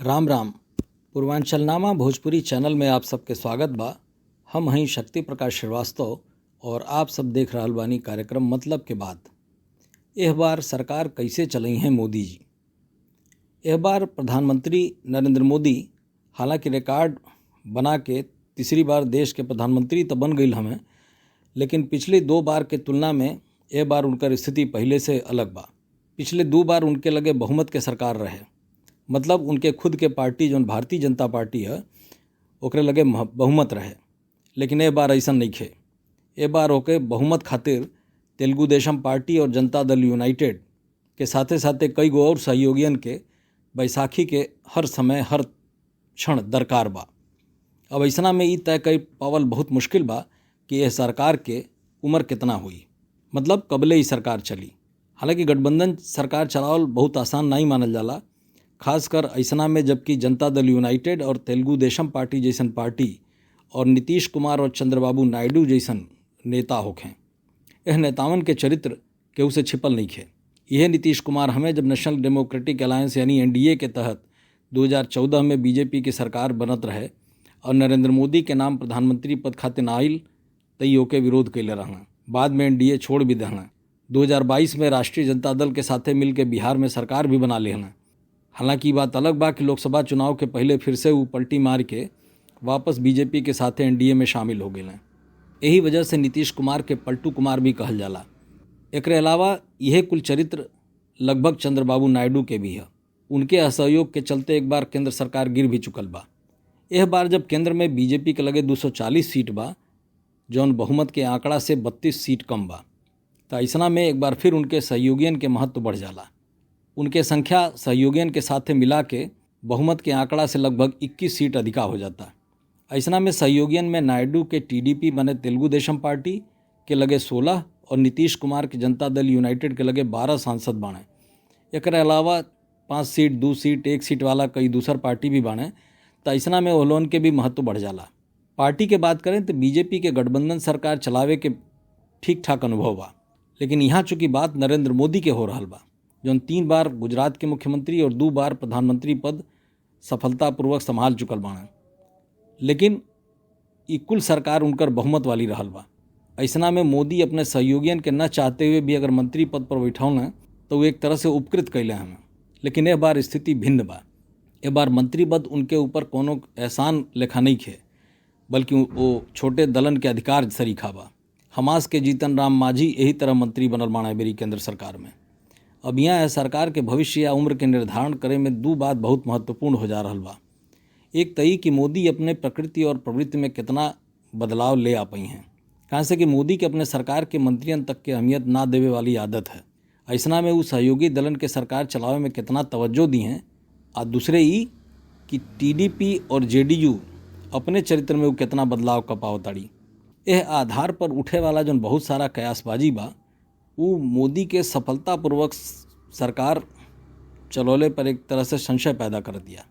Ram Ram. पूर्वांचलनामा Bhojpuri channel में आप सबके स्वागत बा। हम हई शक्ति प्रकाश श्रीवास्तव और आप सब देख रहल बानी कार्यक्रम मतलब के बात। एह बार सरकार कैसे चलई हैं मोदी जी। एह बार प्रधानमंत्री नरेंद्र मोदी हालांकि रिकॉर्ड बना के तीसरी बार देश के प्रधानमंत्री तो बन गई हमें, लेकिन पिछली दो बार के तुलना में एह बार उनकर स्थिति पहले से अलग बा। पिछले दो बार उनके लगे बहुमत के सरकार रहे, मतलब उनके खुद के पार्टी जो भारतीय जनता पार्टी है ओकरे लगे बहुमत रहे, लेकिन ए बार ऐसा नहीं खे। ए बार ओके बहुमत खातिर तेलुगु देशम पार्टी और जनता दल यूनाइटेड के साथे साथे कई गो और सहयोगियन के बैसाखी के हर समय हर क्षण दरकार बा। अब ऐसा में ई तय कर पावल बहुत मुश्किल बा कि यह सरकार के उम्र कितना हुई, मतलब कबले ही सरकार चली। हालांकि गठबंधन सरकार चलावल बहुत आसान नहीं मानल जाला, खासकर ऐसा में जबकि जनता दल यूनाइटेड और तेलुगु देशम पार्टी जैसन पार्टी और नीतीश कुमार और चंद्रबाबू नायडू जैसन नेता होखें। यह नेतावन के चरित्र केहू से छिपल नहीं खे। यह नीतीश कुमार हमें जब नेशनल डेमोक्रेटिक अलायंस यानी एनडीए के तहत 2014 में बीजेपी की सरकार बनत रहे और नरेंद्र मोदी के नाम प्रधानमंत्री पद खातिर ना आइल तई ओके विरोध कैले रहना। बाद में एनडीए छोड़ भी देना। 2022 में राष्ट्रीय जनता दल के साथे मिल के बिहार में सरकार भी बना लेना। हालांकि बात अलग बा कि लोकसभा चुनाव के पहले फिर से वो पलटी मार के वापस बीजेपी के साथे एनडीए में शामिल हो गए। यही वजह से नीतीश कुमार के पलटू कुमार भी कहल जाला। एकरे अलावा यह कुल चरित्र लगभग चंद्रबाबू नायडू के भी है। उनके असहयोग के चलते एक बार केंद्र सरकार गिर भी चुकल बा। यह बार जब केंद्र में बीजेपी के लगे 240 सीट बा, जौन बहुमत के आंकड़ा से 32 सीट कम बा, तो ऐसा में एक बार फिर उनके सहयोगियन के महत्व बढ़ जाला। उनके संख्या सहयोगियन के साथ मिला के बहुमत के आंकड़ा से लगभग 21 सीट अधिका हो जाता। ऐसा में सहयोगियन में नायडू के टीडीपी बने तेलुगु देशम पार्टी के लगे 16 और नीतीश कुमार के जनता दल यूनाइटेड के लगे 12 सांसद बाणे। एक अलावा 5 सीट 2 सीट 1 सीट वाला कई दूसर पार्टी भी बाणे, तो ऐसा में ओलोन के भी महत्व बढ़ जाला। पार्टी के बात करें तो बीजेपी के गठबंधन सरकार चलावे के ठीक ठाक अनुभव बा, लेकिन यहाँ चूँकि बात नरेंद्र मोदी के हो रहा बा, जौन 3 बार गुजरात के मुख्यमंत्री और 2 बार प्रधानमंत्री पद सफलतापूर्वक संभाल चुकल बाण, लेकिन ई कुल सरकार उनकर बहुमत वाली रहल बा। ऐसा में मोदी अपने सहयोगियन के न चाहते हुए भी अगर मंत्री पद पर बैठौन तो वो एक तरह से उपकृत कैले हमें। लेकिन यह बार स्थिति भिन्न बा। यह बार मंत्री पद उनके ऊपर कोनो एहसान लेखा नहीं खे, बल्कि वो छोटे दलन के अधिकार सरीखा बा। हमास के जीतन राम मांझी यही तरह मंत्री बनल बाणा मेरी केंद्र सरकार में। अब यहाँ सरकार के भविष्य या उम्र के निर्धारण करे में 2 बात बहुत महत्वपूर्ण हो जा रहा बा। एक तई कि मोदी अपने प्रकृति और प्रवृत्ति में कितना बदलाव ले आ पाई हैं, कहाँ से कि मोदी के अपने सरकार के मंत्रियन तक के अहमियत ना देवे वाली आदत है। ऐसा में वो सहयोगी दलन के सरकार चलावे में कितना तवज्जो दी हैं। और दूसरे ई कि टीडीपी और जेडीयू अपने चरित्र में वो कितना बदलाव का पावताड़ी। यह आधार पर उठे वाला जो बहुत सारा कयासबाजी बा, वो मोदी के सफलतापूर्वक सरकार चलौले पर एक तरह से संशय पैदा कर दिया।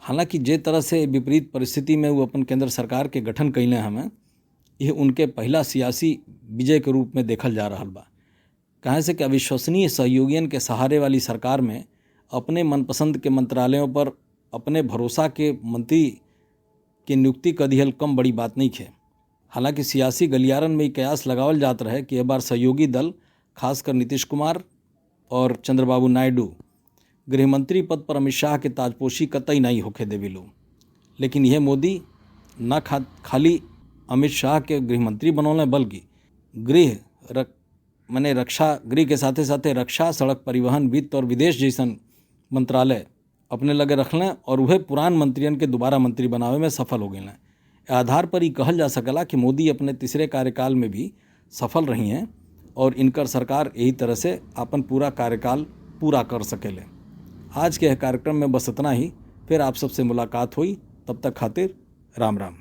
हालांकि जे तरह से विपरीत परिस्थिति में वो अपन केंद्र सरकार के गठन कैले हमें, यह उनके पहला सियासी विजय के रूप में देखल जा रहा बा। कहे से कि अविश्वसनीय सहयोगियन के सहारे वाली सरकार में अपने मनपसंद के मंत्रालयों पर अपने भरोसा के मंत्री की नियुक्ति कर दिहल कम बड़ी बात नहीं खे। हालांकि सियासी गलियारन में कयास लगावल जात रहे कि यह बार सहयोगी दल खासकर नीतीश कुमार और चंद्रबाबू नायडू गृहमंत्री पद पर अमित शाह के ताजपोशी कतई नहीं होके देवी लोग। लेकिन यह मोदी न खाली अमित शाह के गृहमंत्री बनौले, बल्कि रक्षा गृह के साथे साथे रक्षा, सड़क परिवहन, वित्त और विदेश जैसन मंत्रालय अपने लगे रखलें और वह पुरान मंत्रियन के दोबारा मंत्री बनावे में सफल हो गए। आधार पर ही कहल जा सकला कि मोदी अपने तीसरे कार्यकाल में भी सफल रही हैं और इनकर सरकार यही तरह से अपन पूरा कार्यकाल पूरा कर सकेले। आज के कार्यक्रम में बस इतना ही। फिर आप सबसे मुलाकात हुई, तब तक खातिर राम राम।